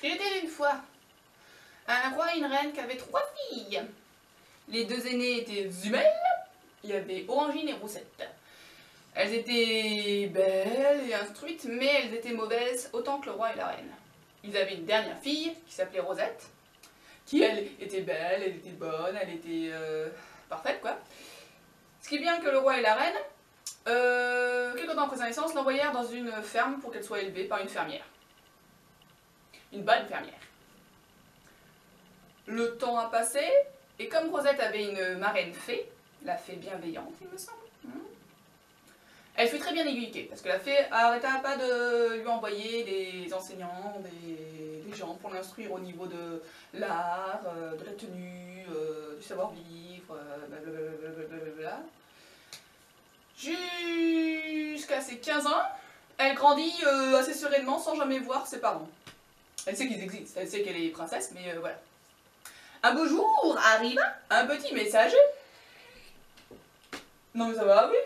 Il était une fois un roi et une reine qui avaient 3 filles. Les 2 aînées étaient jumelles. Il y avait Orangine et Roussette. Elles étaient belles et instruites, mais elles étaient mauvaises autant que le roi et la reine. Ils avaient une dernière fille qui s'appelait Rosette, qui elle était belle, elle était bonne, elle était parfaite quoi. Ce qui est bien que le roi et la reine, quelques temps après sa naissance, l'envoyèrent dans une ferme pour qu'elle soit élevée par une fermière. Une bonne fermière. Le temps a passé, et comme Rosette avait une marraine fée, la fée bienveillante il me semble, elle fut très bien éduquée, parce que la fée arrêta pas de lui envoyer des enseignants, des gens pour l'instruire au niveau de l'art, de la tenue, du savoir-vivre, blablabla. Jusqu'à ses 15 ans, elle grandit assez sereinement sans jamais voir ses parents. Elle sait qu'ils existent, elle sait qu'elle est princesse, mais voilà. Un beau jour arriva un petit messager. Non mais ça va, oui.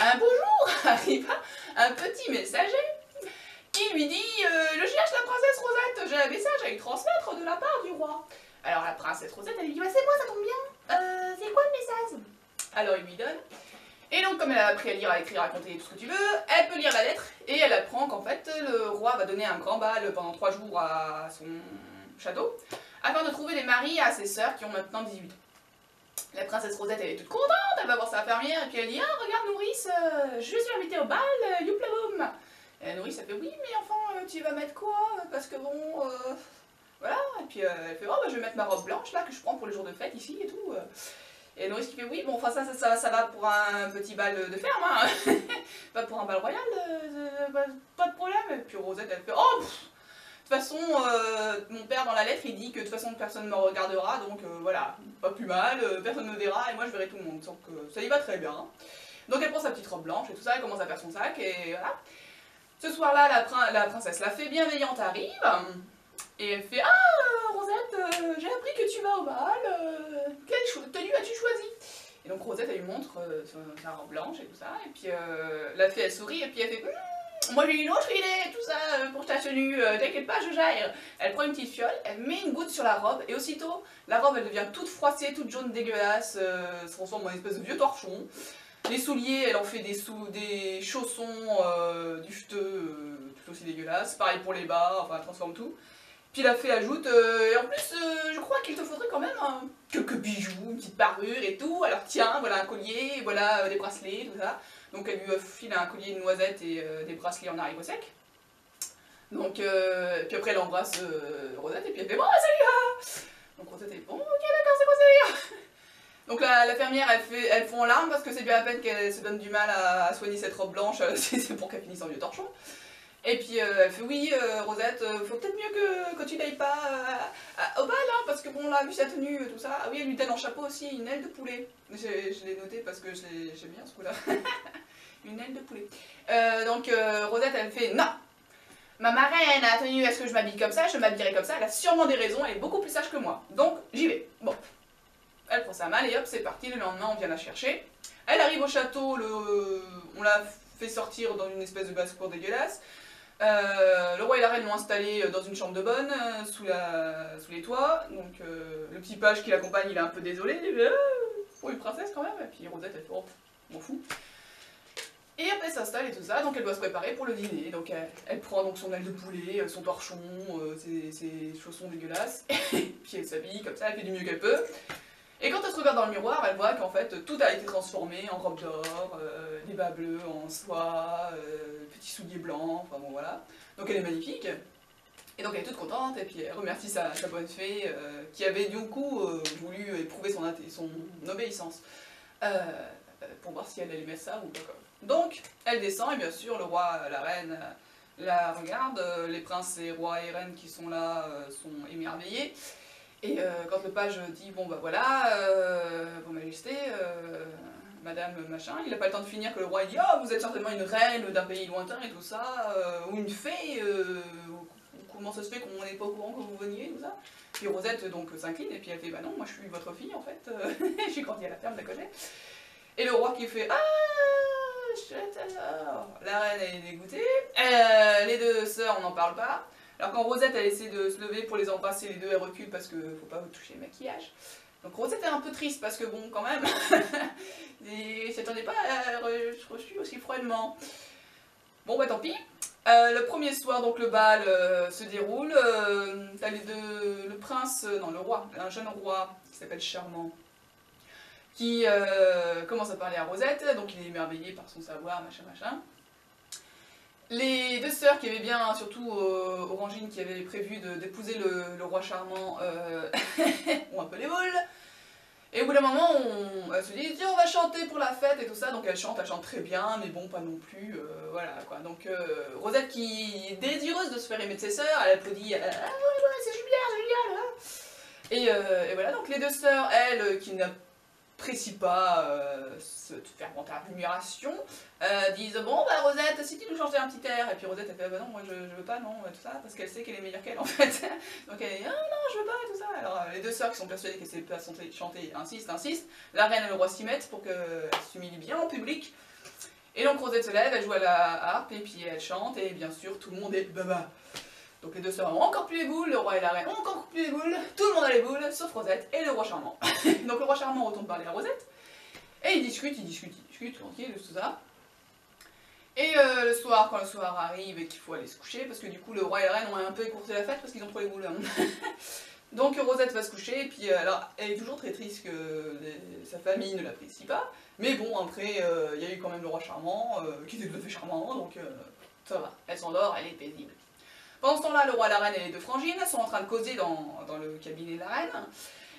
Un beau jour arriva un petit messager qui lui dit je cherche la princesse Rosette, j'ai un message à lui transmettre de la part du roi. Alors la princesse Rosette, elle lui dit bah, c'est moi, ça tombe bien. C'est quoi le message? Alors il lui donne. Et donc comme elle a appris à lire, à écrire, à raconter tout ce que tu veux, elle peut lire la lettre et elle apprend qu'en fait le roi va donner un grand bal pendant 3 jours à son château afin de trouver des maris à ses sœurs qui ont maintenant 18 ans. La princesse Rosette, elle est toute contente, elle va voir sa fermière et puis elle dit ah regarde nourrice, je suis invitée au bal, youplaboum. Et la nourrice elle fait oui mais enfin tu vas mettre quoi parce que bon voilà. Et puis elle fait oh bah, je vais mettre ma robe blanche là que je prends pour les jours de fête ici et tout. Et la nourrice qui fait oui bon enfin ça va pour un petit bal de ferme hein. Pas pour un bal royal, pas de problème. Et puis Rosette elle fait oh pff, de toute façon, mon père dans la lettre il dit que de toute façon personne ne me regardera, donc voilà, pas plus mal, personne ne me verra et moi je verrai tout le monde, donc ça y va très bien. Donc elle prend sa petite robe blanche et tout ça, elle commence à faire son sac et voilà. Ce soir-là, la princesse, la fée bienveillante arrive et elle fait ah Rosette, j'ai appris que tu vas au bal, quelle tenue as-tu choisi? Et donc Rosette elle lui montre sa robe blanche et tout ça, et puis la fée elle sourit et puis elle fait moi j'ai une autre idée, tout ça, pour ta tenue, t'inquiète pas, je gère. Elle prend une petite fiole, elle met une goutte sur la robe, et aussitôt, la robe elle devient toute froissée, toute jaune dégueulasse, se transforme en une espèce de vieux torchon. Les souliers, elle en fait des chaussons dufteux, tout aussi dégueulasses. Pareil pour les bas, enfin elle transforme tout. Puis la fée ajoute, et en plus, je crois qu'il te faudrait quand même quelques bijoux, une petite parure et tout. Alors tiens, voilà un collier, voilà des bracelets, tout ça. Donc elle lui file un collier de noisettes et des bracelets en haricot sec. Donc, puis après elle embrasse Rosette et puis elle fait bon salut hein. Donc Rosette est bon ok d'accord c'est quoi ça dire. Donc la fermière elle fond en larmes parce que c'est bien à peine qu'elle se donne du mal à soigner cette robe blanche, c'est pour qu'elle finisse en vieux torchon. Et puis elle fait oui Rosette, faut peut-être mieux que tu n'ailles pas au bal hein, parce que bon là vu sa tenue tout ça, ah oui elle lui donne en chapeau aussi une aile de poulet. Je l'ai noté parce que j'aime bien ce coup là. Une aile de poulet. Donc Rosette elle fait non. Ma marraine a tenu à ce que je m'habille comme ça, je m'habillerai comme ça, elle a sûrement des raisons, elle est beaucoup plus sage que moi. Donc j'y vais. Bon. Elle prend sa malle et hop c'est parti, le lendemain on vient la chercher. Elle arrive au château, on la fait sortir dans une espèce de basse-cour dégueulasse. Le roi et la reine l'ont installée dans une chambre de bonne, sous les toits. Donc le petit page qui l'accompagne il est un peu désolé, il dit pour une princesse quand même. Et puis Rosette elle fait oh, m'en fous. Et après elle s'installe et tout ça, donc elle doit se préparer pour le dîner. Donc elle prend donc son aile de poulet, son torchon, ses chaussons dégueulasses, et puis elle s'habille comme ça, elle fait du mieux qu'elle peut. Et quand elle se regarde dans le miroir, elle voit qu'en fait tout a été transformé en robe d'or, des bas bleus en soie, petits souliers blancs, enfin bon voilà. Donc elle est magnifique. Et donc elle est toute contente, et puis elle remercie sa bonne fée, qui avait du coup voulu éprouver son obéissance. Pour voir si elle aimait ça ou pas quoi. Donc, elle descend et bien sûr le roi, la reine la regardent, les princes et rois et reines qui sont là sont émerveillés. Et quand le page dit bon bah voilà, vos majestés, madame machin, il n'a pas le temps de finir que le roi il dit oh vous êtes certainement une reine d'un pays lointain et tout ça, ou une fée, comment ça se fait qu'on n'est pas au courant que vous veniez tout ça. Puis Rosette donc s'incline et puis elle fait bah non moi je suis votre fille en fait, j'ai grandi à la ferme d'à côté. Et le roi qui fait ah chouette alors. La reine elle est dégoûtée. Les deux sœurs on n'en parle pas. Alors quand Rosette elle essaie de se lever pour les embrasser, les deux elles reculent parce que faut pas toucher le maquillage. Donc Rosette est un peu triste parce que bon quand même, elle s'attendait pas à être reçue aussi froidement. Bon bah tant pis. Le premier soir donc le bal se déroule. T'as le prince, non le roi, un jeune roi qui s'appelle Charmant, qui commence à parler à Rosette, donc il est émerveillé par son savoir, machin machin. Les deux sœurs qui avaient bien, surtout Orangine qui avait prévu d'épouser le roi Charmant, ont un peu les boules. Et au bout d'un moment, elles se disent, tiens, on va chanter pour la fête et tout ça. Donc elle chante très bien, mais bon, pas non plus, voilà quoi. Donc Rosette qui est désireuse de se faire aimer de ses sœurs, elle applaudit, ah ouais, ouais, c'est génial, génial. Et voilà, donc les deux sœurs, elles, qui n'apprécient pas se faire monter à l'admiration, disent, bon bah Rosette, si tu nous chantais un petit air. Et puis Rosette elle fait, bah non, moi je veux pas, non, tout ça, parce qu'elle sait qu'elle est meilleure qu'elle en fait. Donc elle dit, ah non, je veux pas, et tout ça. Alors les deux sœurs qui sont persuadées qu'elle sait pas chanter, insistent. La reine et le roi s'y mettent pour qu'elle s'humilie bien en public. Et donc Rosette se lève, elle joue à la harpe, et puis elle chante, et bien sûr tout le monde est baba. Donc les deux sœurs ont encore plus les boules, le roi et la reine ont encore plus les boules, tout le monde a les boules, sauf Rosette et le roi Charmant. Donc le roi Charmant retourne parler à Rosette, et ils discutent, tranquille, tout ça. Et le soir, quand le soir arrive et qu'il faut aller se coucher, parce que du coup le roi et la reine ont un peu écourté la fête parce qu'ils ont trop les boules. Donc Rosette va se coucher, et puis alors elle est toujours très triste que sa famille ne l'apprécie pas, mais bon après il y a eu quand même le roi Charmant, qui était tout à fait charmant, donc ça va, elle s'endort, elle est paisible. Pendant ce temps-là, le roi, la reine et les deux frangines sont en train de causer dans le cabinet de la reine,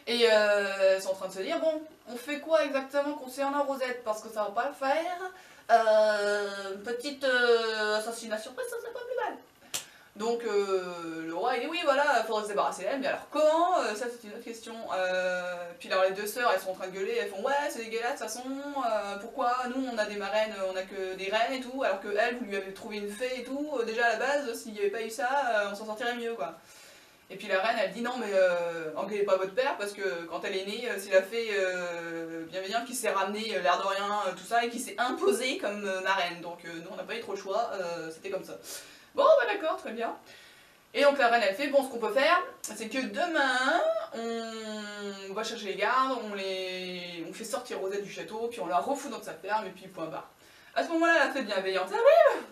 et elles sont en train de se dire, bon, on fait quoi exactement concernant Rosette, parce que ça va pas le faire, petite assassinat surprise, ça serait pas plus mal. Donc le roi il dit oui voilà, il faudrait se débarrasser d'elle, mais alors comment, ça c'est une autre question. Puis alors les deux sœurs elles sont en train de gueuler, elles font ouais c'est dégueulasse de toute façon, pourquoi nous on a des marraines, on a que des reines et tout, alors que elle vous lui avez trouvé une fée et tout, déjà à la base s'il n'y avait pas eu ça, on s'en sortirait mieux quoi. Et puis la reine elle dit non mais engueulez pas votre père parce que quand elle est née c'est la fée bienveillante qui s'est ramenée l'air de rien tout ça et qui s'est imposée comme marraine, donc nous on n'a pas eu trop le choix, c'était comme ça. Bon bah d'accord, très bien. Et donc la reine elle fait, bon ce qu'on peut faire, c'est que demain, on va chercher les gardes, on fait sortir Rosette du château, puis on la refout dans sa ferme, et puis point barre. À ce moment-là, la fée bienveillante arrive,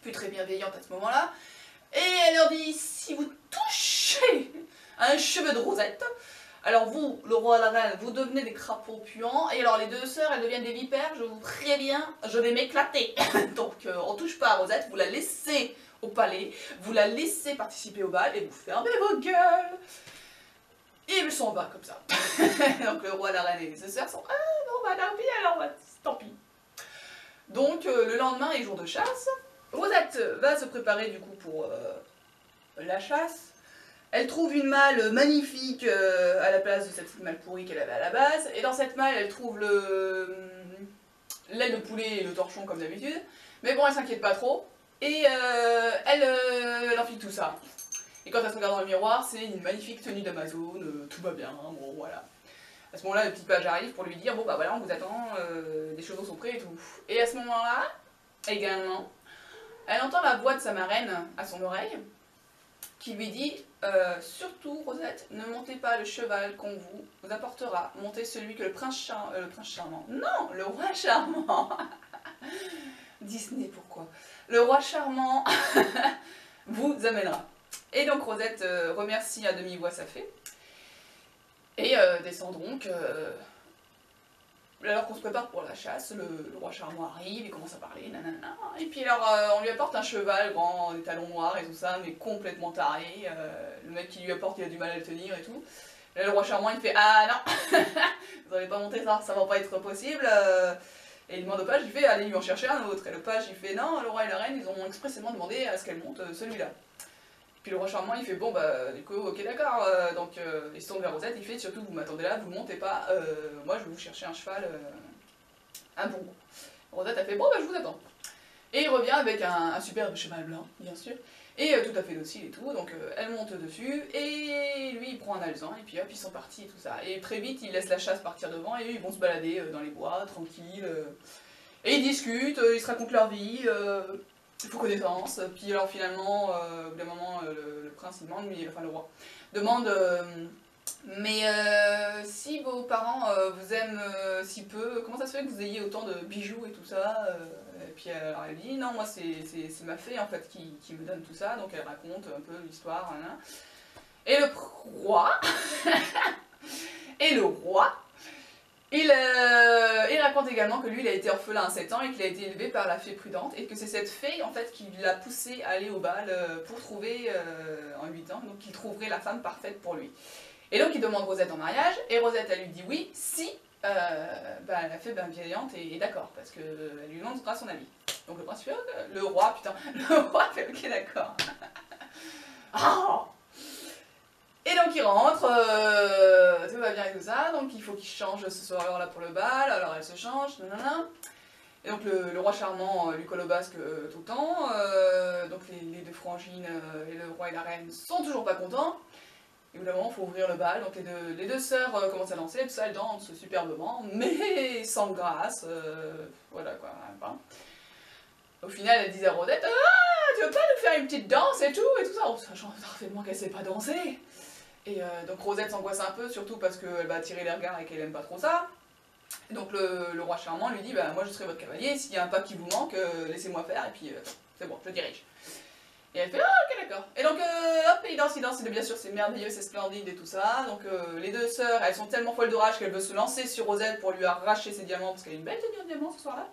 plus très bienveillante à ce moment-là, et elle leur dit, si vous touchez un cheveu de Rosette, alors vous, le roi et la reine, vous devenez des crapauds puants, et alors les deux sœurs, elles deviennent des vipères, je vous préviens, je vais m'éclater. Donc on touche pas à Rosette, vous la laissez au palais, vous la laissez participer au bal, et vous fermez vos gueules. Et ils s'en va comme ça. Donc le roi, la reine et les deux sœurs sont, ah bon bah tant pis alors, tant pis. Donc le lendemain est jour de chasse, Rosette va se préparer du coup pour la chasse. Elle trouve une malle magnifique à la place de cette petite malle pourrie qu'elle avait à la base. Et dans cette malle, elle trouve l'aile de poulet et le torchon comme d'habitude. Mais bon, elle s'inquiète pas trop. Et elle enfile tout ça. Et quand elle se regarde dans le miroir, c'est une magnifique tenue d'Amazon, tout va bien, bon voilà. À ce moment-là, le petit page arrive pour lui dire, bon bah voilà, on vous attend, des chevaux sont prêts et tout. Et à ce moment-là, également, elle entend la voix de sa marraine à son oreille, qui lui dit surtout Rosette, ne montez pas le cheval qu'on vous apportera, montez celui que le prince charmant, non, le roi charmant, Disney pourquoi, le roi charmant vous amènera. Et donc Rosette remercie à demi-voix sa fée, et descend donc, alors qu'on se prépare pour la chasse, le roi charmant arrive, il commence à parler, nanana, et puis alors on lui apporte un cheval grand, des talons noirs et tout ça, mais complètement taré, le mec qui lui apporte il a du mal à le tenir et tout. Et là, le roi charmant il fait ah non, vous n'allez pas monter ça, ça va pas être possible, et il demande au page, il fait allez lui en chercher un autre, et le page il fait non, le roi et la reine ils ont expressément demandé à ce qu'elle monte celui-là. Puis le roi charmant il fait bon bah du coup ok d'accord, donc il se tourne vers Rosette, il fait surtout vous m'attendez là, vous montez pas, moi je vais vous chercher un cheval, un bon. Rosette a fait bon bah je vous attends. Et il revient avec un superbe cheval blanc bien sûr, et tout à fait docile et tout, donc elle monte dessus, et lui il prend un alezan, et puis hop ils sont partis et tout ça. Et très vite il laisse la chasse partir devant, et eux ils vont se balader dans les bois, tranquilles. Et ils discutent, ils se racontent leur vie, ils font connaissance. Puis alors finalement, au bout d'un moment, le prince il demande, enfin le roi, demande mais si vos parents vous aiment si peu, comment ça se fait que vous ayez autant de bijoux et tout ça Et puis alors elle dit non, moi c'est ma fée en fait qui me donne tout ça, donc elle raconte un peu l'histoire. Et le roi, et le roi, il raconte également que lui il a été orphelin à 7 ans et qu'il a été élevé par la fée Prudente et que c'est cette fée en fait qui l'a poussé à aller au bal pour trouver en 8 ans, donc il trouverait la femme parfaite pour lui. Et donc il demande Rosette en mariage, et Rosette elle lui dit oui, si la fée bienveillante est d'accord, parce qu'elle lui demandera son avis. Donc le prince fait, le roi, putain, le roi fait ok d'accord. Oh, et donc il rentre, tout va bien et tout ça, donc il faut qu'il change ce soir-là pour le bal, alors elle se change, nanana. Et donc le roi charmant lui colle au basque tout le temps, donc les deux frangines et le roi et la reine sont toujours pas contents. Et au bout d'un moment, il faut ouvrir le bal, donc les deux sœurs commencent à danser, tout ça, elles dansent superbement, mais sans grâce, voilà quoi. Hein. Au final, elles disent à Rosette, ah, tu veux pas nous faire une petite danse et tout ça, en sachant parfaitement qu'elle sait pas danser. Et donc Rosette s'angoisse un peu, surtout parce qu'elle va attirer les regards et qu'elle aime pas trop ça. Et donc le roi charmant lui dit, bah moi je serai votre cavalier, s'il y a un pas qui vous manque, laissez-moi faire, et puis c'est bon, je dirige. Et elle fait, ah ok d'accord. Et donc hop, il danse, et bien sûr c'est merveilleux, c'est splendide et tout ça. Donc les deux sœurs, elles sont tellement folles de rage qu'elles veulent se lancer sur Rosette pour lui arracher ses diamants, parce qu'elle a une belle tenue en diamant ce soir-là.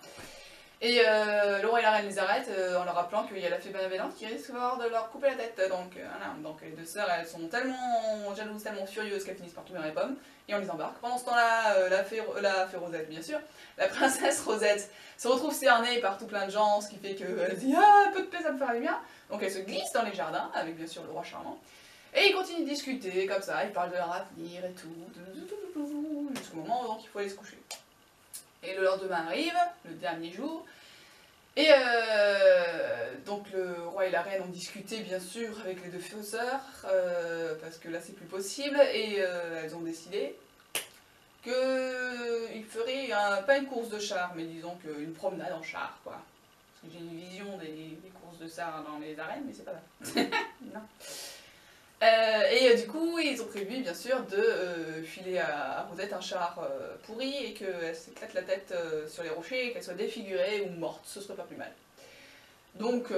Et le roi et la reine les arrêtent en leur rappelant qu'il y a la fée bienveillante qui risque de leur couper la tête. Donc, voilà. Donc les deux sœurs elles sont tellement jalouses, tellement furieuses qu'elles finissent par tomber dans les pommes. Et on les embarque. Pendant ce temps-là, la fée Rosette, bien sûr, la princesse Rosette se retrouve cernée par tout plein de gens, ce qui fait qu'elle dit ah, un peu de paix ça me ferait du bien. Donc elle se glisse dans les jardins avec bien sûr le roi charmant. Et ils continuent de discuter comme ça, ils parlent de leur avenir et tout, jusqu'au moment où il faut aller se coucher. Et le lendemain arrive, le dernier jour, et donc le roi et la reine ont discuté bien sûr avec les deux sœurs, parce que là c'est plus possible, et elles ont décidé qu'ils feraient pas une course de char, mais disons qu'une promenade en char, quoi. Parce que j'ai une vision des courses de char dans les arènes, mais c'est pas vrai. Non. Et du coup, ils ont prévu bien sûr de filer à Rosette un char pourri et qu'elle s'éclate la tête sur les rochers et qu'elle soit défigurée ou morte, ce serait pas plus mal. Donc,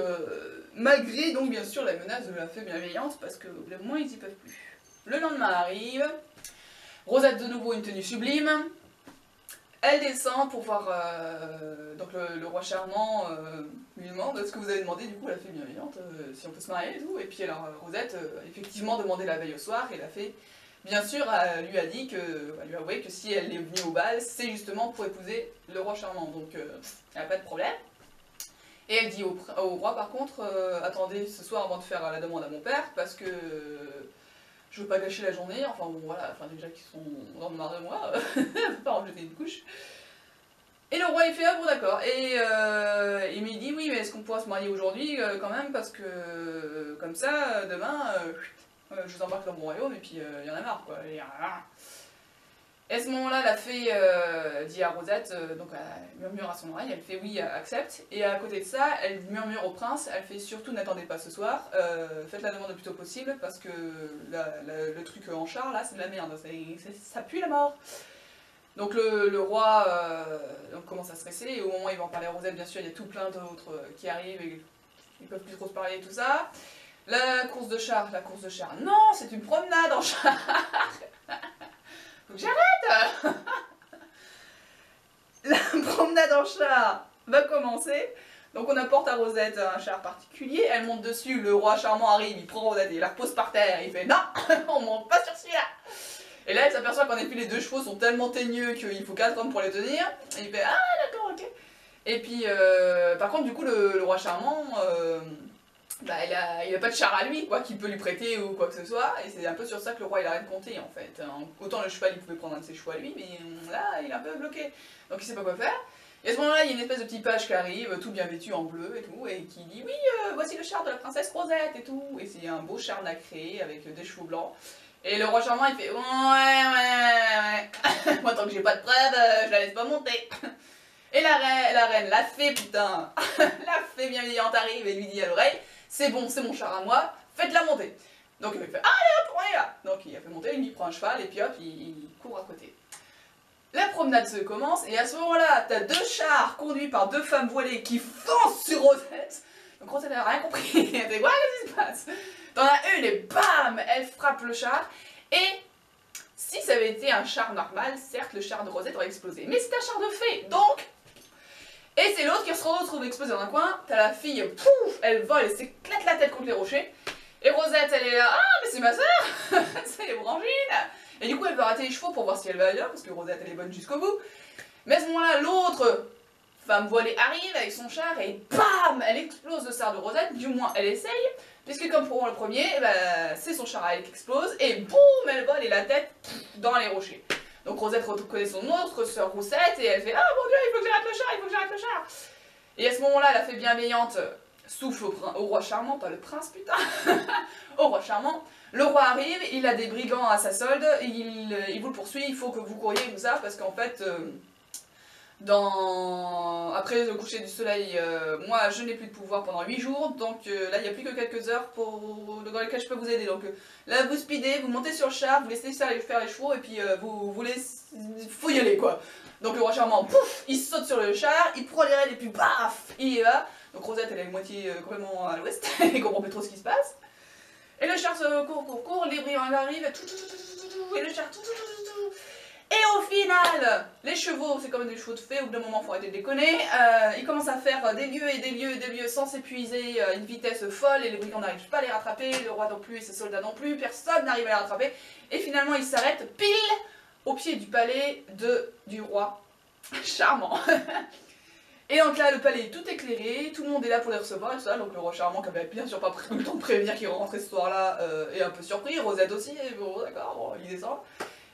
malgré donc bien sûr la menace de la fée bienveillante, parce que au moins ils y peuvent plus. Le lendemain arrive, Rosette de nouveau une tenue sublime. Elle descend pour voir donc le roi charmant lui demande ce que vous avez demandé du coup à la fée bienveillante, si on peut se marier et tout. Et puis alors Rosette effectivement demandé la veille au soir et la fée bien sûr lui a dit que, lui a avoué que si elle est venue au bal c'est justement pour épouser le roi charmant, donc elle n'a pas de problème. Et elle dit au roi par contre attendez ce soir avant de faire la demande à mon père parce que je veux pas gâcher la journée, enfin bon voilà, enfin déjà qu'ils sont dans le marre de moi, pas en jeter une couche. Et le roi il fait ah bon d'accord, et il me dit oui mais est-ce qu'on pourra se marier aujourd'hui quand même parce que comme ça demain je vous embarque dans mon royaume et puis il y en a marre quoi. Et à ce moment-là, la fée dit à Rosette, donc elle murmure à son oreille, elle fait oui, accepte. Et à côté de ça, elle murmure au prince, elle fait surtout n'attendez pas ce soir, faites la demande le plus tôt possible parce que le truc en char là, c'est de la merde, ça pue la mort. Donc le roi donc, commence à stresser et au moment où il va en parler à Rosette, bien sûr, il y a tout plein d'autres qui arrivent et ils peuvent plus trop se parler et tout ça. La course de char, non, c'est une promenade en char. Donc j'arrête. La promenade en char va commencer. Donc on apporte à Rosette un char particulier, elle monte dessus, le roi charmant arrive, il prend Rosette et il la repose par terre, il fait non, on monte pas sur celui-là. Et là elle s'aperçoit qu'en effet les deux chevaux sont tellement teigneux qu'il faut 4 hommes pour les tenir, et il fait ah d'accord ok. Et puis par contre du coup le roi charmant, bah, il a pas de char à lui, quoi, qu'il peut lui prêter ou quoi que ce soit, et c'est un peu sur ça que le roi il arrête de compter en fait. Autant le cheval il pouvait prendre un de ses chevaux à lui, mais là il est un peu bloqué, donc il sait pas quoi faire. Et à ce moment-là il y a une espèce de petit page qui arrive, tout bien vêtu en bleu et tout, et qui dit oui, voici le char de la princesse Rosette et tout, et c'est un beau char nacré avec des chevaux blancs. Et le roi charmant il fait ouais, moi tant que j'ai pas de preuves, je la laisse pas monter. Et la reine, la fée, putain, la fée bienveillante arrive et lui dit à l'oreille, c'est bon, c'est mon char à moi, faites-la monter. Donc il fait, allez hop, on y va. Donc il a fait monter, il prend un cheval et puis hop, il court à côté. La promenade se commence et à ce moment-là, t'as 2 chars conduits par 2 femmes voilées qui foncent sur Rosette. Donc Rosette n'a rien compris, elle dit, ouais, qu'est-ce qui se passe? T'en as une et bam, elle frappe le char. Et si ça avait été un char normal, certes le char de Rosette aurait explosé. Mais c'est un char de fée, donc... Et c'est l'autre qui se retrouve explosé dans un coin, t'as la fille, pouf, elle vole et s'éclate la tête contre les rochers. Et Rosette, elle est là, ah, mais c'est ma soeur, c'est les Brangines. Et du coup, elle va arrêter les chevaux pour voir si elle va bien, parce que Rosette, elle est bonne jusqu'au bout. Mais à ce moment-là, l'autre femme voilée arrive avec son char et bam, elle explose le char de Rosette, du moins elle essaye, puisque comme pour le premier, c'est son char à elle qui explose, et boum, elle vole et la tête dans les rochers. Donc Rosette reconnaît son autre sœur Roussette et elle fait, ah mon dieu, il faut que j'arrête le char, il faut que j'arrête le char. Et à ce moment-là, la fée bienveillante souffle au roi charmant, pas le prince putain, au roi charmant. Le roi arrive, il a des brigands à sa solde, il vous le poursuit, il faut que vous couriez tout ça, parce qu'en fait, après le coucher du soleil, moi je n'ai plus de pouvoir pendant 8 jours, donc là il n'y a plus que quelques heures dans lesquelles je peux vous aider. Donc là vous speedez, vous montez sur le char, vous laissez ça faire les chevaux, et puis faut y aller quoi. Donc le roi charmant, pouf, il saute sur le char, il prend les rênes et puis paf, il y va. Donc Rosette elle est moitié complètement à l'ouest, elle comprend plus trop ce qui se passe. Et le char se court, les brillants arrivent, et le char et au final, les chevaux, c'est comme des chevaux de fée, au bout d'un moment, faut arrêter de déconner, ils commencent à faire des lieux et des lieux et des lieux sans s'épuiser à une vitesse folle, et les brigands n'arrivent pas à les rattraper, le roi non plus et ses soldats non plus, personne n'arrive à les rattraper, et finalement ils s'arrêtent pile au pied du palais du roi charmant. Et donc là, le palais est tout éclairé, tout le monde est là pour les recevoir et tout ça, donc le roi charmant, qui avait bien sûr pas pris le temps de prévenir qu'il rentrait ce soir-là, est un peu surpris, Rosette aussi, et bon d'accord, bon, il descend.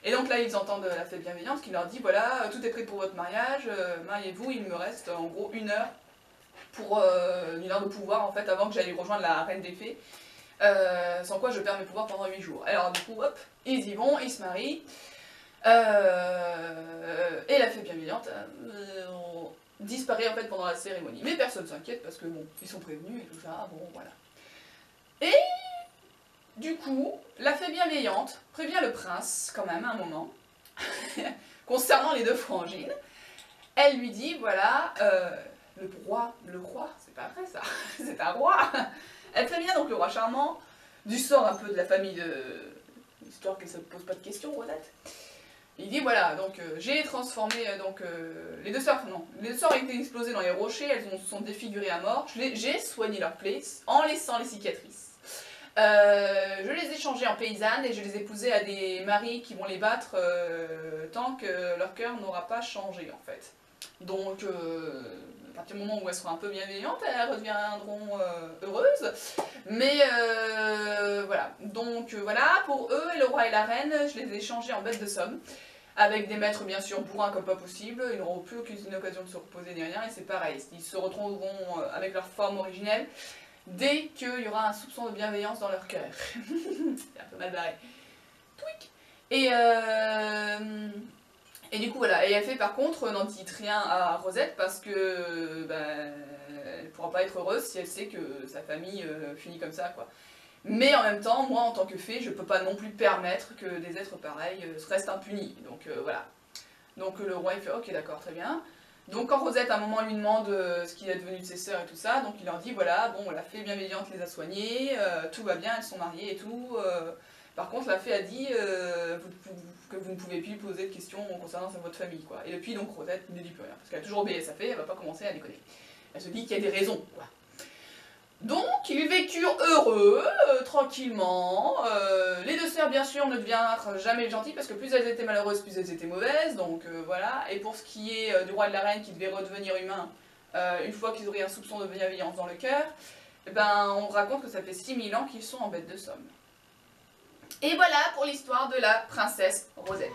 Et donc là, ils entendent la fée bienveillante qui leur dit, voilà, tout est prêt pour votre mariage, mariez-vous, il me reste en gros 1 heure pour une heure de pouvoir en fait, avant que j'aille rejoindre la reine des fées, sans quoi je perds mes pouvoirs pendant 8 jours. Alors du coup, hop, ils y vont, ils se marient, et la fée bienveillante disparaît en fait pendant la cérémonie. Mais personne s'inquiète parce que bon, ils sont prévenus et tout ça, bon voilà. Et du coup, la fée bienveillante prévient le prince quand même à un moment, concernant les 2 frangines. Elle lui dit, voilà, le roi, c'est pas vrai ça, c'est un roi. Elle prévient donc le roi charmant du sort un peu de la famille histoire qu'elle se pose pas de questions, Rosette. Il dit voilà, donc j'ai transformé les 2 sœurs, non, les 2 sœurs ont été explosées dans les rochers, elles se sont défigurées à mort, j'ai soigné leurs plaies en laissant les cicatrices. Je les ai changées en paysannes et je les ai épousées à des maris qui vont les battre tant que leur cœur n'aura pas changé en fait. Donc à partir du moment où elles seront un peu bienveillantes, elles redeviendront heureuses. Mais voilà, donc voilà, pour eux et le roi et la reine, je les ai changés en bêtes de somme. Avec des maîtres bien sûr bourrins comme pas possible, ils n'auront plus aucune occasion de se reposer ni rien, et c'est pareil, ils se retrouveront avec leur forme originelle dès qu'il y aura un soupçon de bienveillance dans leur cœur. C'est un peu mal barré. Tweak. Et du coup voilà, et elle fait par contre, n'en dit rien à Rosette parce que elle pourra pas être heureuse si elle sait que sa famille finit comme ça quoi. Mais en même temps, moi en tant que fée, je peux pas non plus permettre que des êtres pareils restent impunis. Donc voilà. Donc le roi il fait ok d'accord très bien. Donc quand Rosette à un moment lui demande ce qu'il est devenu de ses sœurs et tout ça, donc il leur dit voilà, bon la fée bienveillante les a soignées, tout va bien, elles sont mariées et tout. Par contre la fée a dit que vous ne pouvez plus poser de questions concernant votre famille quoi. Et depuis donc Rosette ne dit plus rien, parce qu'elle a toujours obéi à sa fée, elle va pas commencer à déconner. Elle se dit qu'il y a des raisons quoi. Donc, ils vécurent heureux, tranquillement. Les 2 sœurs, bien sûr, ne devinrent jamais gentilles, parce que plus elles étaient malheureuses, plus elles étaient mauvaises, donc voilà. Et pour ce qui est du roi et de la reine qui devaient redevenir humains, une fois qu'ils auraient un soupçon de bienveillance dans le cœur, eh ben, on raconte que ça fait 6000 ans qu'ils sont en bête de somme. Et voilà pour l'histoire de la princesse Rosette.